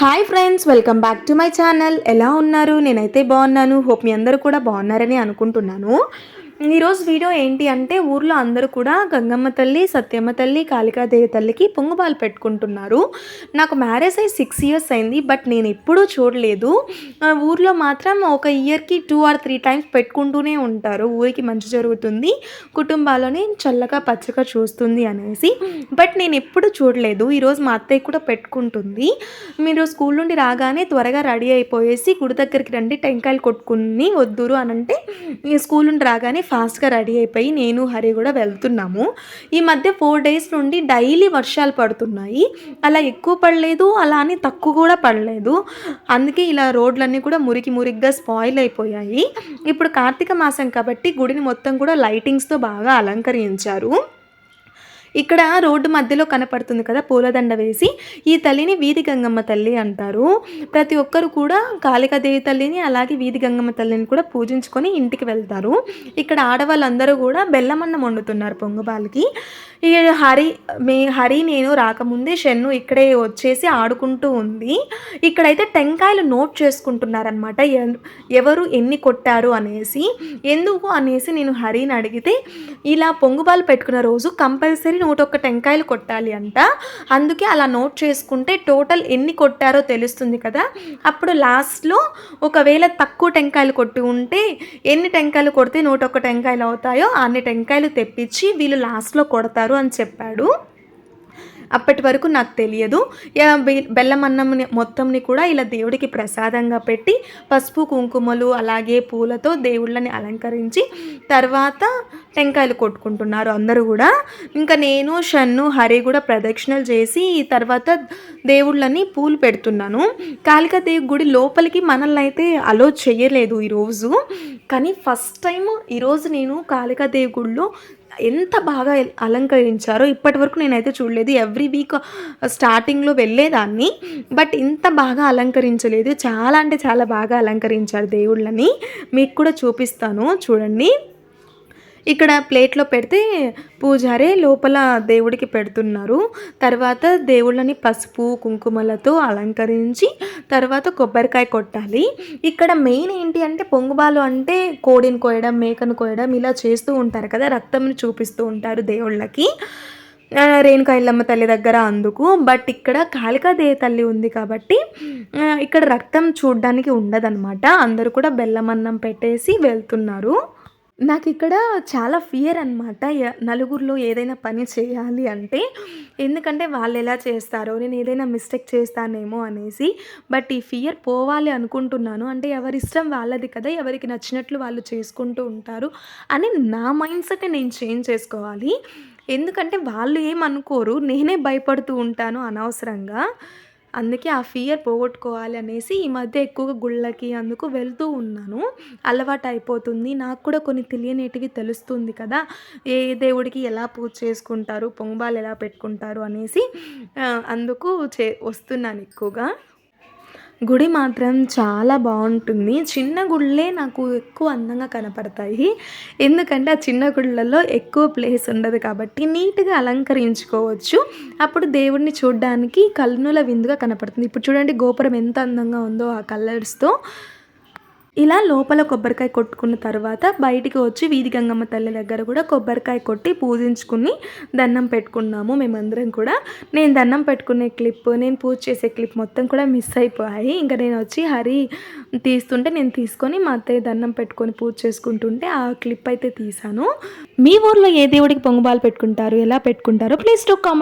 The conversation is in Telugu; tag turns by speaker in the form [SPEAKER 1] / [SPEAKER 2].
[SPEAKER 1] Hi friends, welcome back to my channel. ఎలా ఉన్నారు? నేనైతే బాగున్నాను. హోప్ మీ అందరూ కూడా బాగున్నారని అనుకుంటున్నాను. ఈరోజు వీడియో ఏంటి అంటే, ఊర్లో అందరూ కూడా గంగమ్మ తల్లి, సత్యమ్మ తల్లి, కాళికాదేవి తల్లికి పొంగుపాలు పెట్టుకుంటున్నారు. నాకు మ్యారేజ్ అయ్యి 6 ఇయర్స్ అయింది, బట్ నేను ఎప్పుడూ చూడలేదు. ఊర్లో మాత్రం ఒక ఇయర్కి 2 or 3 టైమ్స్ పెట్టుకుంటూనే ఉంటారు. ఊరికి మంచి జరుగుతుంది, కుటుంబాలని చల్లగా పచ్చగా చూస్తుంది అనేసి. బట్ నేను ఎప్పుడు చూడలేదు. ఈరోజు మా అత్తయ్య కూడా పెట్టుకుంటుంది. మీరు స్కూల్ నుండి రాగానే త్వరగా రెడీ అయిపోయేసి గుడి దగ్గరికి రండి, టెంకాయలు కొట్టుకుని వద్దురు అని అంటే, స్కూల్ నుండి రాగానే ఫాస్ట్గా రెడీ అయిపోయి నేను హరి కూడా వెళ్తున్నాము. ఈ మధ్య 4 days నుండి డైలీ వర్షాలు పడుతున్నాయి. అలా ఎక్కువ పడలేదు, అలా అని తక్కువ కూడా పడలేదు. అందుకే ఇలా రోడ్లన్నీ కూడా మురికిగా స్పాయిల్ అయిపోయాయి. ఇప్పుడు కార్తీక మాసం కాబట్టి గుడిని మొత్తం కూడా లైటింగ్స్తో బాగా అలంకరించారు. ఇక్కడ రోడ్డు మధ్యలో కనపడుతుంది కదా పూలదండ వేసి, ఈ తల్లిని వీధి గంగమ్మ తల్లి అంటారు. ప్రతి ఒక్కరు కూడా కాళికాదేవి తల్లిని అలాగే వీధి గంగమ్మ తల్లిని కూడా పూజించుకొని ఇంటికి వెళ్తారు. ఇక్కడ ఆడవాళ్ళందరూ కూడా బెల్లమన్నం వండుతున్నారు పొంగబాలకి. ఈ హరి నేను రాకముందే షన్ను ఇక్కడే వచ్చేసి ఆడుకుంటూ ఉంది. ఇక్కడైతే టెంకాయలు నోట్ చేసుకుంటున్నారనమాట, ఎవరు ఎన్ని కొట్టారు అనేసి. ఎందుకు అనేసి నేను హరిని అడిగితే, ఇలా పొంగుబాలు పెట్టుకున్న రోజు కంపల్సరీ 101 టెంకాయలు కొట్టాలి అంట. అందుకే అలా నోట్ చేసుకుంటే టోటల్ ఎన్ని కొట్టారో తెలుస్తుంది కదా. అప్పుడు లాస్ట్లో ఒకవేళ తక్కువ టెంకాయలు కొట్టి ఉంటే ఎన్ని టెంకాయలు కొడితే 101 టెంకాయలు అవుతాయో అన్ని టెంకాయలు తెప్పించి వీళ్ళు లాస్ట్లో కొడతారు అని చెప్పాడు. అప్పటి వరకు నాకు తెలియదు. బెల్లమన్నం మొత్తంని కూడా ఇలా దేవుడికి ప్రసాదంగా పెట్టి పసుపు కుంకుమలు అలాగే పూలతో దేవుళ్ళని అలంకరించి తర్వాత టెంకాయలు కొట్టుకుంటున్నారు అందరూ కూడా. ఇంకా నేను షన్ను హరి కూడా ప్రదక్షిణలు చేసి తర్వాత దేవుళ్ళని పూలు పెడుతున్నాను. కాళికాదేవి గుడి లోపలికి మనల్ని అయితే అలో చేయలేదు ఈరోజు. కానీ ఫస్ట్ టైం ఈరోజు నేను కాళికాదేవి గుడిలో ఎంత బాగా అలంకరించారో ఇప్పటి వరకు నేనైతే చూడలేదు. ఎవ్రీ వీక్ స్టార్టింగ్లో వెళ్ళేదాన్ని, బట్ ఇంత బాగా అలంకరించలేదు. చాలా అంటే చాలా బాగా అలంకరించారు దేవుళ్ళని. మీకు కూడా చూపిస్తాను చూడండి. ఇక్కడ ప్లేట్లో పెడితే పూజారే లోపల దేవుడికి పెడుతున్నారు. తర్వాత దేవుళ్ళని పసుపు కుంకుమలతో అలంకరించి తర్వాత కొబ్బరికాయ కొట్టాలి. ఇక్కడ మెయిన్ ఏంటి అంటే, పొంగుబాలు అంటే కోడిని కోయడం, మేకను కోయడం ఇలా చేస్తూ ఉంటారు కదా, రక్తంని చూపిస్తూ ఉంటారు దేవుళ్ళకి. రేణుకా ఎల్లమ్మ తల్లి దగ్గర అందుకు. బట్ ఇక్కడ కాళికాదేవి తల్లి ఉంది కాబట్టి ఇక్కడ రక్తం చూడడానికి ఉండదన్నమాట. అందరూ కూడా బెల్లమన్నం పెట్టేసి వెళ్తున్నారు. నాకు ఇక్కడ చాలా ఫియర్ అనమాట, నలుగురిలో ఏదైనా పని చేయాలి అంటే. ఎందుకంటే వాళ్ళు ఎలా చేస్తారో, నేను ఏదైనా మిస్టేక్ చేస్తానేమో అనేసి. బట్ ఈ ఫియర్ పోవాలి అనుకుంటున్నాను. అంటే ఎవరి ఇష్టం వాళ్ళది కదా, ఎవరికి నచ్చినట్లు వాళ్ళు చేసుకుంటూ ఉంటారు అని నా మైండ్ సెట్ నేను చేంజ్ చేసుకోవాలి. ఎందుకంటే వాళ్ళు ఏమనుకోరు, నేనే భయపడుతూ ఉంటాను అనవసరంగా. అందుకే ఆ ఫియర్ పోగొట్టుకోవాలి అనేసి ఈ మధ్య ఎక్కువగా గుళ్ళకి అందుకు వెళ్తూ ఉన్నాను. అలవాటు అయిపోతుంది. నాకు కూడా కొన్ని తెలియనేటివి తెలుస్తుంది కదా, ఏ దేవుడికి ఎలా పూజ చేసుకుంటారు, పొంగుబాలు ఎలా పెట్టుకుంటారు అనేసి. అందుకు వస్తున్నాను ఎక్కువగా. గుడి మాత్రం చాలా బాగుంటుంది. చిన్న గుళ్ళే నాకు ఎక్కువ అందంగా కనపడతాయి. ఎందుకంటే ఆ చిన్న గుళ్ళల్లో ఎక్కువ ప్లేస్ ఉండదు కాబట్టి నీట్గా అలంకరించుకోవచ్చు. అప్పుడు దేవుడిని చూడడానికి కన్నుల విందుగా కనపడుతుంది. ఇప్పుడు చూడండి గోపురం ఎంత అందంగా ఉందో ఆ కలర్స్తో. ఇలా లోపల కొబ్బరికాయ కొట్టుకున్న తర్వాత బయటికి వచ్చి వీధి గంగమ్మ తల్లి దగ్గర కూడా కొబ్బరికాయ కొట్టి పూజించుకుని దండం పెట్టుకున్నాము మేమందరం కూడా. నేను దండం పెట్టుకునే క్లిప్, నేను పూజ చేసే క్లిప్ మొత్తం కూడా మిస్ అయిపోయాయి. ఇంకా నేను వచ్చి హరి తీస్తుంటే నేను తీసుకొని మా అత్తయ్య దండం పెట్టుకొని పూజ చేసుకుంటుంటే ఆ క్లిప్ అయితే తీసాను. మీ ఊర్లో ఏ దేవుడికి పొంగుబాలు పెట్టుకుంటారు, ఎలా పెట్టుకుంటారో ప్లీజ్ టు కామెంట్.